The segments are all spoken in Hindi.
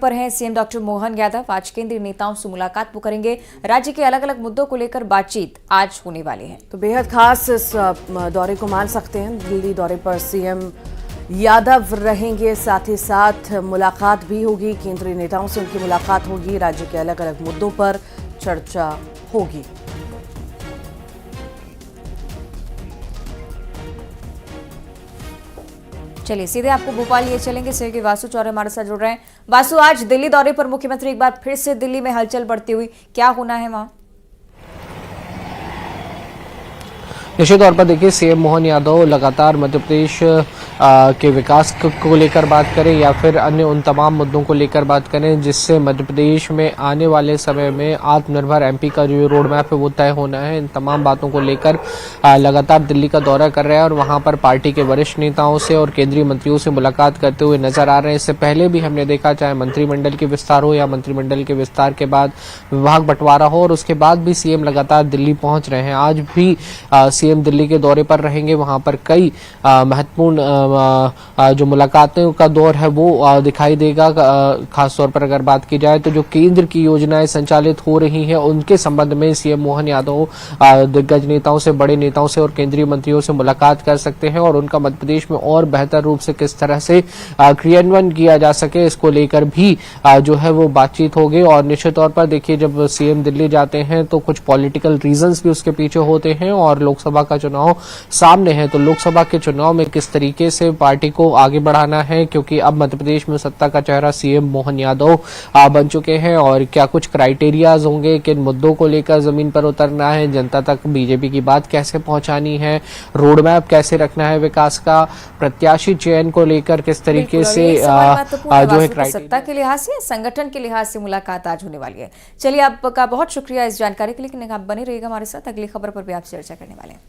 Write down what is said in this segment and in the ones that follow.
पर हैं सीएम डॉक्टर मोहन यादव। आज केंद्रीय नेताओं से मुलाकात वो करेंगे। राज्य के अलग अलग मुद्दों को लेकर बातचीत आज होने वाली है। तो बेहद खास इस दौरे को मान सकते हैं। दिल्ली दौरे पर सीएम यादव रहेंगे, साथ ही साथ मुलाकात भी होगी, केंद्रीय नेताओं से उनकी मुलाकात होगी, राज्य के अलग अलग मुद्दों पर चर्चा होगी। चलिए सीधे आपको भोपाल लिए चलेंगे। सहयोगी वासु चौरे हमारे साथ जुड़ रहे हैं। वासु, आज दिल्ली दौरे पर मुख्यमंत्री एक बार फिर से दिल्ली में हलचल बढ़ती हुई, क्या होना है वहां? निश्चित तौर पर देखिए, सीएम मोहन यादव लगातार मध्य प्रदेश के विकास को लेकर बात करें या फिर अन्य उन तमाम मुद्दों को लेकर बात करें जिससे मध्य प्रदेश में आने वाले समय में आत्मनिर्भर एमपी का जो रोड मैप है वो तय होना है। इन तमाम बातों को लेकर लगातार दिल्ली का दौरा कर रहे हैं और वहां पर पार्टी के वरिष्ठ नेताओं से और केंद्रीय मंत्रियों से मुलाकात करते हुए नजर आ रहे हैं। इससे पहले भी हमने देखा, चाहे मंत्रिमंडल के विस्तार हो या मंत्रिमंडल के विस्तार के बाद विभाग बंटवारा हो, और उसके बाद भी सीएम लगातार दिल्ली पहुंच रहे हैं। आज भी सीएम दिल्ली के दौरे पर रहेंगे। वहां पर कई महत्वपूर्ण जो मुलाकातों का दौर है वो दिखाई देगा। खासतौर पर अगर बात की जाए तो जो केंद्र की योजनाएं संचालित हो रही हैं उनके संबंध में सीएम मोहन यादव दिग्गज नेताओं से, बड़े नेताओं से और केंद्रीय मंत्रियों से मुलाकात कर सकते हैं और उनका मध्य प्रदेश में और बेहतर रूप से किस तरह से क्रियान्वयन किया जा सके इसको लेकर भी जो है वो बातचीत होगी। और निश्चित तौर पर देखिए, जब सीएम दिल्ली जाते हैं तो कुछ पॉलिटिकल रीजंस भी उसके पीछे होते हैं और लोकसभा का चुनाव सामने है, तो लोकसभा के चुनाव में किस तरीके से पार्टी को आगे बढ़ाना है, क्योंकि अब मध्य प्रदेश में सत्ता का चेहरा सीएम मोहन यादव बन चुके हैं। और क्या कुछ क्राइटेरियाज होंगे, किन मुद्दों को लेकर जमीन पर उतरना है, जनता तक बीजेपी की बात कैसे पहुंचानी है, रोड मैप कैसे रखना है, विकास का प्रत्याशी चयन को लेकर किस तरीके से जो है सत्ता के लिहाज से, संगठन के लिहाज से मुलाकात आज होने वाली है। चलिए, आपका बहुत शुक्रिया इस जानकारी के लिए। आप बने रहिएगा हमारे साथ, अगली खबर पर भी आप चर्चा करने वाले हैं।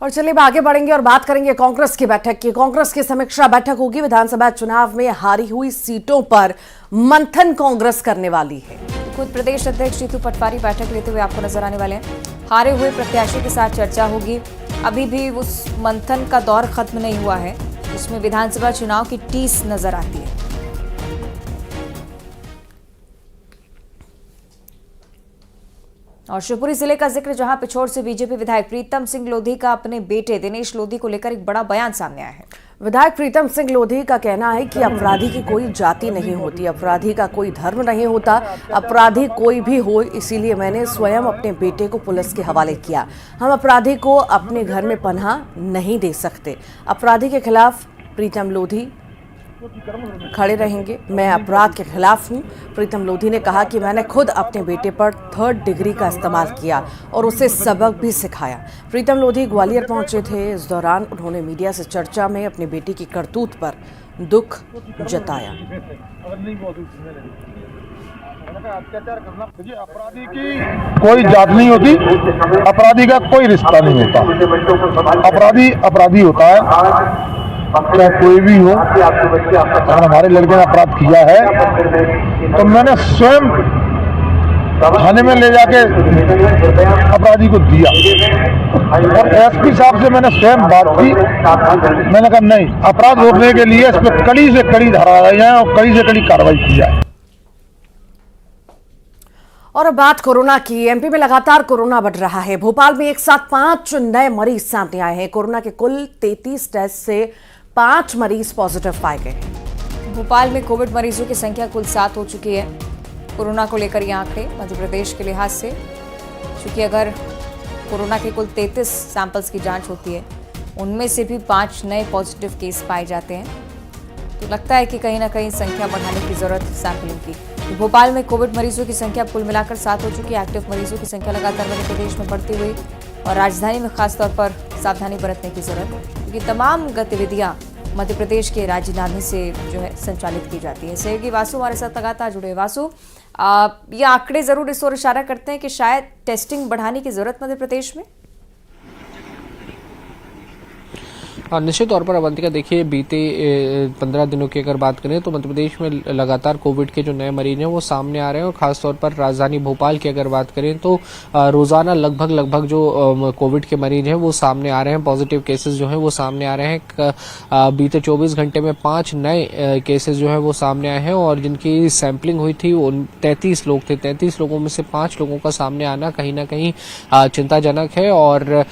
और चलिए अब आगे बढ़ेंगे और बात करेंगे कांग्रेस की बैठक की। कांग्रेस की समीक्षा बैठक होगी। विधानसभा चुनाव में हारी हुई सीटों पर मंथन कांग्रेस करने वाली है। खुद प्रदेश अध्यक्ष जीतू पटवारी बैठक लेते हुए आपको नजर आने वाले हैं। हारे हुए प्रत्याशी के साथ चर्चा होगी। अभी भी उस मंथन का दौर खत्म नहीं हुआ है, जिसमें विधानसभा चुनाव की टीस नजर आती है। और शिवपुरी जिले का जिक्र, जहां पिछोर से बीजेपी विधायक प्रीतम सिंह लोधी का अपने बेटे दिनेश लोधी को लेकर एक बड़ा बयान सामने आया है। विधायक प्रीतम सिंह लोधी का कहना है कि अपराधी की कोई जाति नहीं होती, अपराधी का कोई धर्म नहीं होता, अपराधी कोई भी हो, इसीलिए मैंने स्वयं अपने बेटे को पुलिस के हवाले किया। हम अपराधी को अपने घर में पनाह नहीं दे सकते। अपराधी के खिलाफ प्रीतम लोधी खड़े रहेंगे। मैं अपराध के खिलाफ हूं। प्रीतम लोधी ने कहा कि मैंने खुद अपने बेटे पर 3rd डिग्री का इस्तेमाल किया और उसे सबक भी सिखाया। प्रीतम लोधी ग्वालियर पहुंचे थे। इस दौरान उन्होंने मीडिया से चर्चा में अपनी बेटी की करतूत पर दुख जताया। अपराधी की कोई जात नहीं होती, अपराधी का कोई रिश्ता नहीं होता। अपराधी अपराधी होता है, चाहे कोई भी हो। अगर हमारे लड़के ने अपराध किया है तो मैंने स्वयं थाने में ले जाके अपराधी को दिया और एसपी साहब से मैंने स्वयं बात की। मैंने कहा नहीं, अपराध रोकने के लिए इस पर कड़ी से कड़ी धारा लगाई जाए और कड़ी से कड़ी कार्रवाई की जाए। और अब बात कोरोना की। एमपी में लगातार कोरोना बढ़ रहा है। भोपाल में एक साथ 5 नए मरीज सामने आए हैं। कोरोना के कुल 33 टेस्ट से 5 मरीज पॉजिटिव पाए गए हैं। भोपाल में कोविड मरीजों की संख्या कुल 7 हो चुकी है। कोरोना को लेकर ये आंकड़े मध्य प्रदेश के लिहाज से, क्योंकि अगर कोरोना के कुल 33 सैंपल्स की जांच होती है, उनमें से भी 5 नए पॉजिटिव केस पाए जाते हैं, तो लगता है कि कहीं ना कहीं संख्या बढ़ाने की जरूरत सैंपलिंग की। तो भोपाल में कोविड मरीजों की संख्या कुल मिलाकर 7 हो चुकी है। एक्टिव मरीजों की संख्या लगातार मध्य प्रदेश में बढ़ती हुई और राजधानी में खासतौर पर सावधानी बरतने की जरूरत है, क्योंकि तमाम गतिविधियां मध्य प्रदेश के राजधानी से जो है संचालित की जाती है। सहयोगी वासु हमारे साथ लगातार जुड़े। वासु, ये आंकड़े जरूर इस ओर इशारा करते हैं कि शायद टेस्टिंग बढ़ाने की जरूरत मध्य प्रदेश में। और निश्चित तौर पर अवंतिका देखिए बीते 15 दिनों की अगर बात करें तो मध्य प्रदेश में लगातार कोविड के जो नए मरीज हैं वो सामने आ रहे हैं और खासतौर पर राजधानी भोपाल की अगर बात करें तो रोजाना लगभग जो कोविड के मरीज हैं वो सामने आ रहे हैं। पॉजिटिव केसेस जो हैं वो सामने आ रहे हैं। बीते 24 घंटे में 5 नए केसेस जो हैं वो सामने आए हैं और जिनकी सैंपलिंग हुई थी वो 33 लोग थे। 33 लोगों में से 5 लोगों का सामने आना कहीं ना कहीं चिंताजनक है। और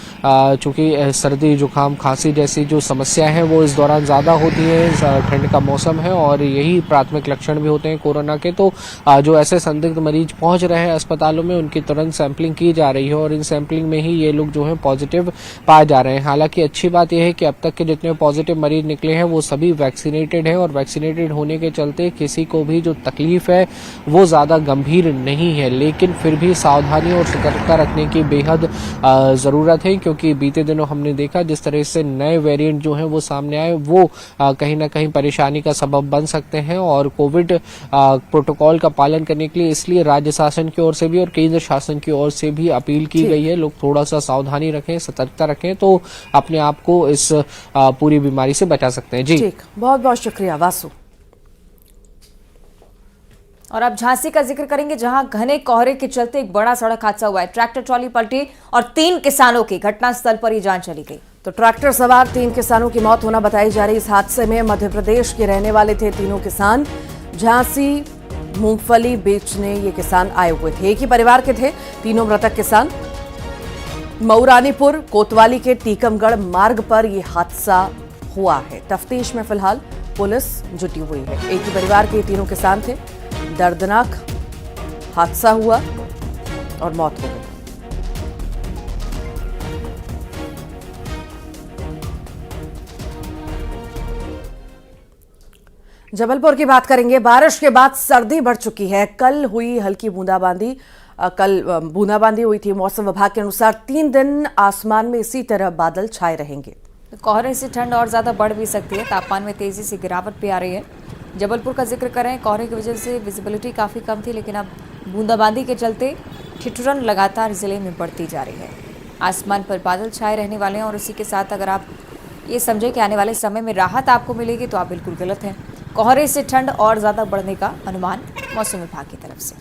चूंकि सर्दी जुकाम खांसी जैसी जो समस्या है वो इस दौरान ज्यादा होती है, ठंड का मौसम है और यही प्राथमिक लक्षण भी होते हैं कोरोना के। तो जो ऐसे संदिग्ध मरीज पहुंच रहे हैं अस्पतालों में उनकी तुरंत सैंपलिंग की जा रही है और इन सैंपलिंग में ही ये लोग जो हैं पॉजिटिव पाए जा रहे हैं। हालांकि अच्छी बात यह है कि अब तक के जितने पॉजिटिव मरीज निकले हैं वो सभी वैक्सीनेटेड हैं और वैक्सीनेटेड होने के चलते किसी को भी जो तकलीफ है वो ज्यादा गंभीर नहीं है। लेकिन फिर भी सावधानी और सतर्कता रखने की बेहद जरूरत है, क्योंकि बीते दिनों हमने देखा जिस तरह से नए वेरिएंट जो हैं वो सामने आए वो कहीं ना कहीं परेशानी का सबब बन सकते हैं। और कोविड प्रोटोकॉल का पालन करने के लिए इसलिए राज्य शासन की ओर से भी और केंद्र शासन की ओर से भी अपील की गई है, लोग थोड़ा सा सावधानी रखें, सतर्कता रखें तो अपने आप को इस पूरी बीमारी से बचा सकते हैं। जी ठीक, बहुत बहुत शुक्रिया वासु। और अब झांसी का जिक्र करेंगे, जहां घने कोहरे के चलते एक बड़ा सड़क हादसा हुआ है। ट्रैक्टर ट्रॉली पलटी और 3 किसानों की घटनास्थल पर ही जान चली गई। तो ट्रैक्टर सवार 3 किसानों की मौत होना बताई जा रही। इस हादसे में मध्य प्रदेश के रहने वाले थे तीनों किसान। झांसी मूंगफली बेचने ये किसान आए हुए थे, एक ही परिवार के थे तीनों मृतक किसान। मऊरानीपुर कोतवाली के टीकमगढ़ मार्ग पर यह हादसा हुआ है। तफ्तीश में फिलहाल पुलिस जुटी हुई है। एक ही परिवार के तीनों किसान थे। दर्दनाक हादसा हुआ और मौत हो गई। जबलपुर की बात करेंगे। बारिश के बाद सर्दी बढ़ चुकी है। कल हुई हल्की बूंदाबांदी हुई थी। मौसम विभाग के अनुसार 3 दिन आसमान में इसी तरह बादल छाए रहेंगे। कोहरे से ठंड और ज्यादा बढ़ भी सकती है। तापमान में तेजी से गिरावट भी आ रही है। जबलपुर का जिक्र करें, कोहरे की वजह से विजिबिलिटी काफ़ी कम थी, लेकिन अब बूंदाबांदी के चलते ठिठुरन लगातार जिले में बढ़ती जा रही है। आसमान पर बादल छाए रहने वाले हैं और उसी के साथ अगर आप ये समझें कि आने वाले समय में राहत आपको मिलेगी तो आप बिल्कुल गलत हैं। कोहरे से ठंड और ज़्यादा बढ़ने का अनुमान मौसम विभाग की तरफ से।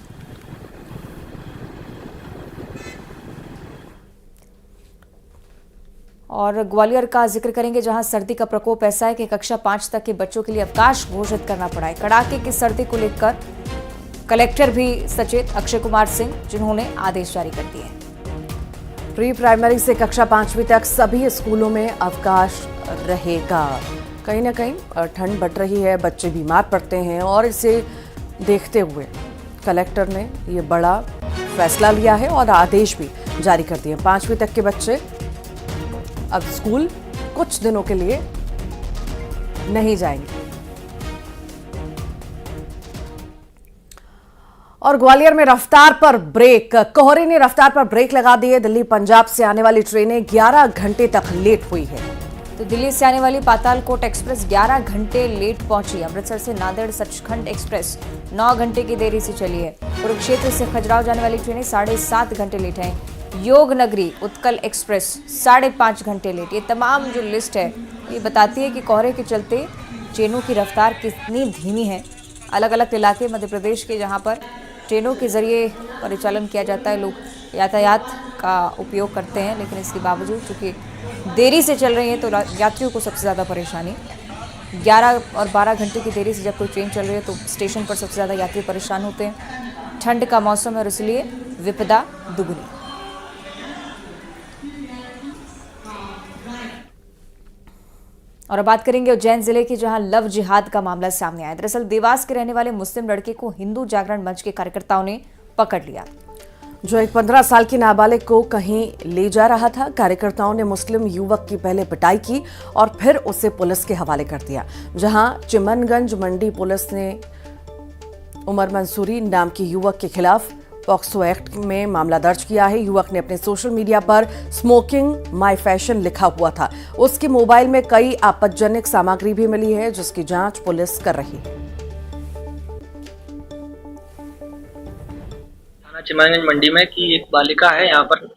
और ग्वालियर का जिक्र करेंगे, जहां सर्दी का प्रकोप ऐसा है कि कक्षा 5 तक के बच्चों के लिए अवकाश घोषित करना पड़ा है। कड़ाके की सर्दी को लेकर कलेक्टर भी सचेत अक्षय कुमार सिंह, जिन्होंने आदेश जारी कर दिए हैं। प्री प्राइमरी से कक्षा 5वीं तक सभी स्कूलों में अवकाश रहेगा। कहीं ना कहीं ठंड बढ़ रही है, बच्चे बीमार पड़ते हैं और इसे देखते हुए कलेक्टर ने ये बड़ा फैसला लिया है और आदेश भी जारी कर दिए। 5वीं तक के बच्चे अब स्कूल कुछ दिनों के लिए नहीं जाएंगे। और ग्वालियर में रफ्तार पर ब्रेक। कोहरे ने रफ्तार पर ब्रेक लगा दिए। दिल्ली पंजाब से आने वाली ट्रेनें 11 घंटे तक लेट हुई है। तो दिल्ली से आने वाली पातालकोट एक्सप्रेस 11 घंटे लेट पहुंची। अमृतसर से नांदेड़ सचखंड एक्सप्रेस 9 घंटे की देरी से चली है। कुरुक्षेत्र से खजुराहो जाने वाली ट्रेनें 7.5 घंटे लेट हैं। योग नगरी उत्कल एक्सप्रेस 5.5 घंटे लेट। ये तमाम जो लिस्ट है ये बताती है कि कोहरे के चलते ट्रेनों की रफ्तार कितनी धीमी है। अलग अलग इलाके मध्य प्रदेश के जहां पर ट्रेनों के जरिए परिचालन किया जाता है, लोग यातायात का उपयोग करते हैं, लेकिन इसके बावजूद चूँकि देरी से चल रही है तो यात्रियों को सबसे ज़्यादा परेशानी। 11 और 12 घंटे की देरी से जब कोई ट्रेन चल रही है तो स्टेशन पर सबसे ज़्यादा यात्री परेशान होते हैं। ठंड का मौसम है और इसलिए विपदा दुगनी। और अब बात करेंगे उज्जैन जिले की, जहां लव जिहाद का मामला सामने आया। दरअसल देवास के रहने वाले मुस्लिम लड़के को हिंदू जागरण मंच के कार्यकर्ताओं ने पकड़ लिया, जो एक 15 साल की नाबालिग को कहीं ले जा रहा था। कार्यकर्ताओं ने मुस्लिम युवक की पहले पिटाई की और फिर उसे पुलिस के हवाले कर दिया, जहां चिमनगंज मंडी पुलिस ने उमर मंसूरी नाम के युवक के खिलाफ पॉक्सो एक्ट में मामला दर्ज किया है। युवक ने अपने सोशल मीडिया पर स्मोकिंग माय फैशन लिखा हुआ था। उसके मोबाइल में कई आपत्तिजनक सामग्री भी मिली है, जिसकी जांच पुलिस कर रही है। थाना चिमनगंज मंडी में कि एक बालिका है यहाँ पर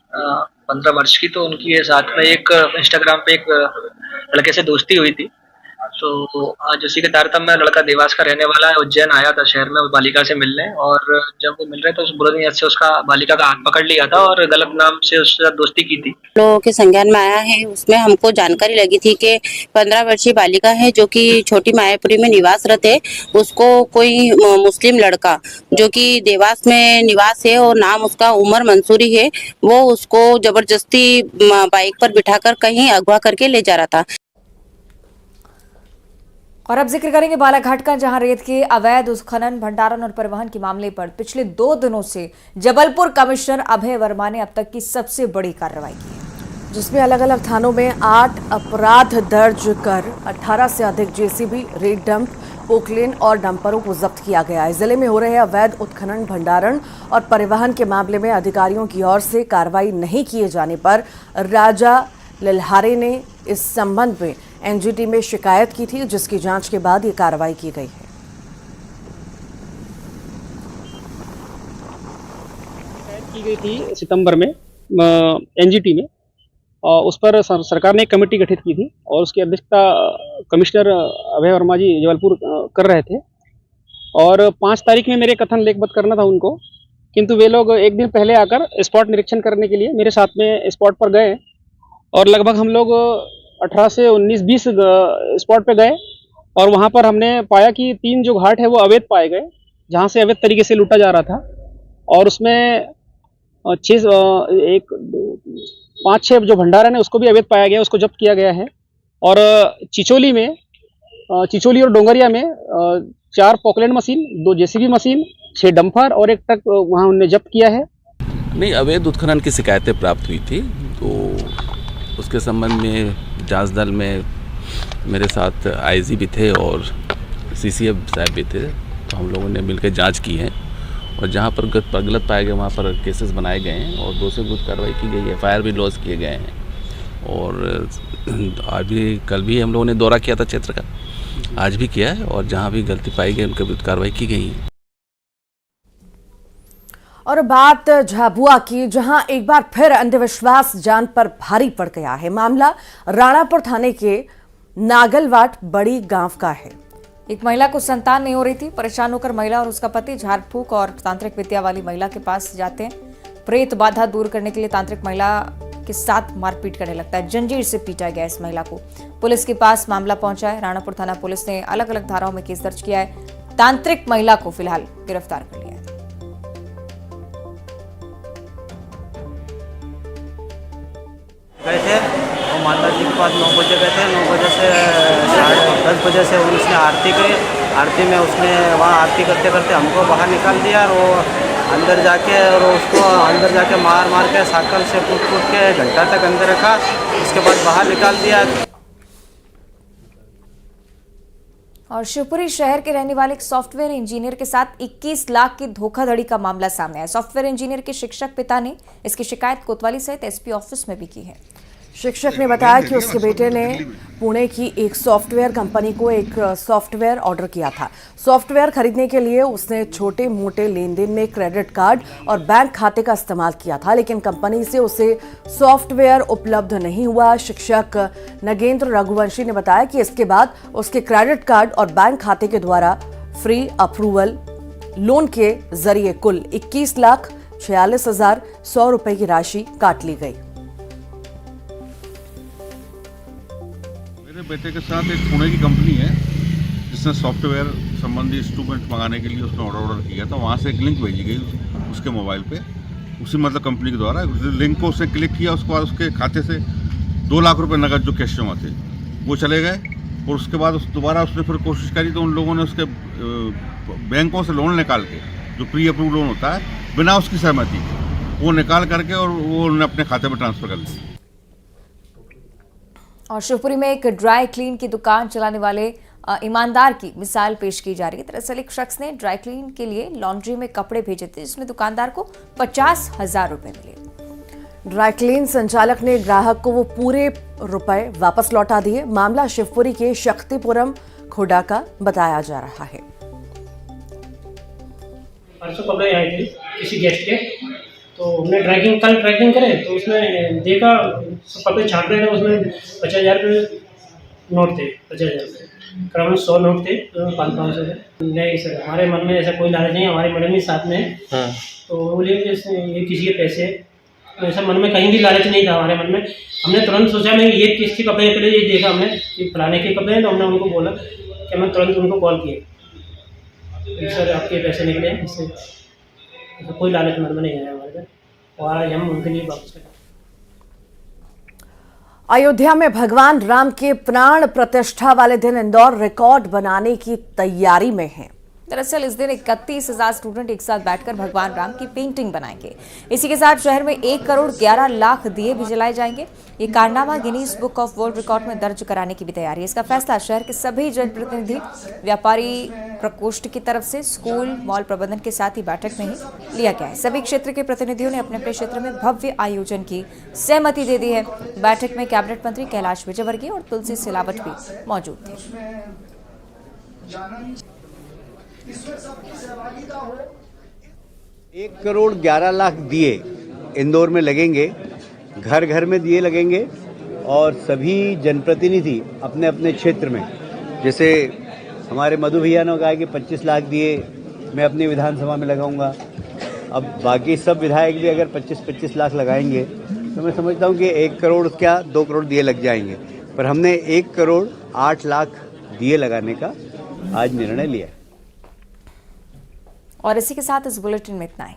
15 वर्ष की, तो उनकी साथ में एक इंस्टाग्राम पे एक लड़के से दोस्ती हुई थी। तो आज उसी के तारतम्य में लड़का देवास का रहने वाला है, उज्जैन आया था शहर में उस बालिका से मिलने, और जब वो मिल रहे थे उस बुरे से उसका बालिका का हाथ पकड़ लिया था और गलत नाम से उसके साथ दोस्ती की थी। लोगों के संज्ञान में आया है, उसमें हमको जानकारी लगी थी कि 15 वर्षीय बालिका है जो कि छोटी मायापुरी में निवासरत है। उसको कोई मुस्लिम लड़का जो कि देवास में निवास है और नाम उसका उमर मंसूरी है, वो उसको जबरदस्ती बाइक पर बिठाकर कहीं अगवा करके ले जा रहा था। और अब जिक्र करेंगे बालाघाट का, जहां रेत के अवैध उत्खनन, भंडारण और परिवहन के मामले पर पिछले 2 दिनों से जबलपुर कमिश्नर अभय वर्मा ने अब तक की सबसे बड़ी कार्रवाई की है, जिसमें अलग अलग थानों में 8 अपराध दर्ज कर 18 से अधिक जेसीबी, रेत डंप, पोकलेन और डंपरों को जब्त किया गया है। जिले में हो रहे अवैध उत्खनन, भंडारण और परिवहन के मामले में अधिकारियों की ओर से कार्रवाई नहीं किए जाने पर राजा लल्हारे ने इस संबंध में एनजीटी में शिकायत की थी, जिसकी जांच के बाद ये कार्रवाई की गई है। की गई थी सितंबर में एनजीटी में, उस पर सरकार ने एक कमेटी गठित की थी और उसकी अध्यक्षता कमिश्नर अभय वर्मा जी जबलपुर कर रहे थे। और 5 तारीख में मेरे कथन लेखबद्ध करना था उनको, किंतु वे लोग एक दिन पहले आकर स्पॉट निरीक्षण करने के लिए मेरे साथ में स्पॉट पर गए और लगभग हम लोग 18 से 19-20 स्पॉट पे गए और वहाँ पर हमने पाया कि 3 जो घाट है वो अवैध पाए गए, जहाँ से अवैध तरीके से लूटा जा रहा था। और उसमें 5-6 जो भंडारण है उसको भी अवैध पाया गया, उसको जब्त किया गया है। और चिचोली और डोंगरिया में 4 Poclain machine, 2 JCB machine, 6 dumper और 1 ट्रक वहाँ उन्होंने जब्त किया है। नहीं, अवैध उत्खनन की शिकायतें प्राप्त हुई थी, तो उसके संबंध में जांच दल में मेरे साथ आईजी भी थे और सीसीएफ साहब भी थे, तो हम लोगों ने मिलकर जांच की है और जहां पर गलत पाए गए वहां पर केसेस बनाए गए हैं और 2 से विरुद्ध कार्रवाई की गई है, एफआईआर भी लॉन्च किए गए हैं। और अभी कल भी हम लोगों ने दौरा किया था क्षेत्र का, आज भी किया है और जहाँ भी गलती पाई गई उनके विरुद्ध कार्रवाई की गई है। और बात झाबुआ की, जहां एक बार फिर अंधविश्वास जान पर भारी पड़ गया है। मामला राणापुर थाने के नागलवाट बड़ी गांव का है। एक महिला को संतान नहीं हो रही थी। परेशान होकर महिला और उसका पति झाड़ फूक और तांत्रिक विद्या वाली महिला के पास जाते हैं। प्रेत बाधा दूर करने के लिए तांत्रिक महिला के साथ मारपीट करने लगता है। जंजीर से पीटा गया इस महिला को। पुलिस के पास मामला पहुंचा है। राणापुर थाना पुलिस ने अलग अलग धाराओं में केस दर्ज किया है। तांत्रिक महिला को फिलहाल गिरफ्तार कर लिया है। गए थे और माता जी के पास 9 बजे गए थे। 9 बजे से 10 बजे से उसने आरती करी। आरती में उसने वहाँ आरती करते करते हमको बाहर निकाल दिया और वो अंदर जाके और उसको अंदर जाके मार के साइकिल से कूद के घंटा तक अंदर रखा। उसके बाद बाहर निकाल दिया। और शिवपुरी शहर के रहने वाले एक सॉफ्टवेयर इंजीनियर के साथ 21 लाख की धोखाधड़ी का मामला सामने आया। सॉफ्टवेयर इंजीनियर के शिक्षक पिता ने इसकी शिकायत कोतवाली सहित एसपी ऑफिस में भी की है। शिक्षक ने बताया कि उसके बेटे ने पुणे की एक सॉफ्टवेयर कंपनी को एक सॉफ्टवेयर ऑर्डर किया था। सॉफ्टवेयर खरीदने के लिए उसने छोटे मोटे लेन देन में क्रेडिट कार्ड और बैंक खाते का इस्तेमाल किया था, लेकिन कंपनी से उसे सॉफ्टवेयर उपलब्ध नहीं हुआ। शिक्षक नगेंद्र रघुवंशी ने बताया कि इसके बाद उसके क्रेडिट कार्ड और बैंक खाते के द्वारा फ्री अप्रूवल लोन के जरिए कुल 21,46,100 रुपए की राशि काट ली गई। मेरे बेटे के साथ एक पुणे की कंपनी है जिसने सॉफ्टवेयर संबंधी इंस्ट्रूमेंट मंगाने के लिए उसने ऑर्डर किया था। वहाँ से एक लिंक भेजी गई उसके मोबाइल पे, उसी मतलब कंपनी के द्वारा। लिंक को उसने क्लिक किया, उसके बाद उसके खाते से 2 लाख रुपए नकद जो कैश जमा थे वो चले गए। और उसके बाद दोबारा उसने फिर कोशिश करी तो उन लोगों ने उसके बैंकों से लोन निकाल के, जो प्री अप्रूव लोन होता है, बिना उसकी सहमति वो निकाल करके और वो उन्होंने अपने खाते में ट्रांसफर कर लिया। और शिवपुरी में एक ड्राई क्लीन की दुकान चलाने वाले ईमानदार की मिसाल पेश की जा रही है। दरअसल एक शख्स ने ड्राई क्लीन के लिए लॉन्ड्री में कपड़े भेजे थे, जिसमें दुकानदार को 50,000 रुपए मिले। ड्राई क्लीन संचालक ने ग्राहक को वो पूरे रुपए वापस लौटा दिए। मामला शिवपुरी के शक्तिपुरम खोडा का बताया जा रहा है। परसों कपड़े आए थे किसी गेस्ट के, तो हमने कल ट्रैकिंग करे तो उसमें देखा कपड़े छाप रहे थे, उसमें 50,000 रुपये नोट थे 50,000 रुपये, करीबन 100 नोट थे 500 से। नहीं सर, हमारे मन में ऐसा कोई लालच नहीं है, हमारे मैडम भी साथ में है। तो वो बोलिए कि ये किसी के पैसे, ऐसा मन में कहीं भी लालच नहीं था हमारे मन में। हमने तुरंत सोचा मैं ये किसके कपड़े हैं, पहले ये देखा हमने कि फलाने के कपड़े हैं, तो हमने उनको बोला कि हमने तुरंत उनको कॉल किया, सर आपके पैसे निकले हैं, इससे कोई लालच मन में नहीं आया हमारे पे, और आज हम उनके लिए वापस करें। अयोध्या में भगवान राम के प्राण प्रतिष्ठा वाले दिन इंदौर रिकॉर्ड बनाने की तैयारी में है। दरअसल इस दिन 31,000 स्टूडेंट एक साथ बैठकर भगवान राम की पेंटिंग बनाएंगे। इसी के साथ शहर में 1 करोड़ 11 लाख दिए भी जलाए जाएंगे। ये कारनामा Guinness book of world record में दर्ज कराने की भी तैयारी है। इसका फैसला शहर के सभी जनप्रतिनिधि, व्यापारी प्रकोष्ठ की तरफ से स्कूल, मॉल प्रबंधन के साथ ही बैठक में ही लिया गया है। सभी क्षेत्र के प्रतिनिधियों ने अपने अपने क्षेत्र में भव्य आयोजन की सहमति दे दी है। बैठक में कैबिनेट मंत्री कैलाश विजयवर्गीय और तुलसी सिलावट भी मौजूद थे। 1 करोड़ 11 लाख दिए इंदौर में लगेंगे, घर घर में दिए लगेंगे और सभी जनप्रतिनिधि अपने अपने क्षेत्र में, जैसे हमारे मधु भैया ने कहा कि 25 लाख दिए मैं अपनी विधानसभा में लगाऊंगा। अब बाकी सब विधायक भी अगर 25-25 लाख लगाएंगे तो मैं समझता हूं कि 1 करोड़ क्या 2 करोड़ दिए लग जाएंगे, पर हमने 1 करोड़ 8 लाख दिए लगाने का आज निर्णय लिया है। और इसी के साथ इस बुलेटिन में इतना ही।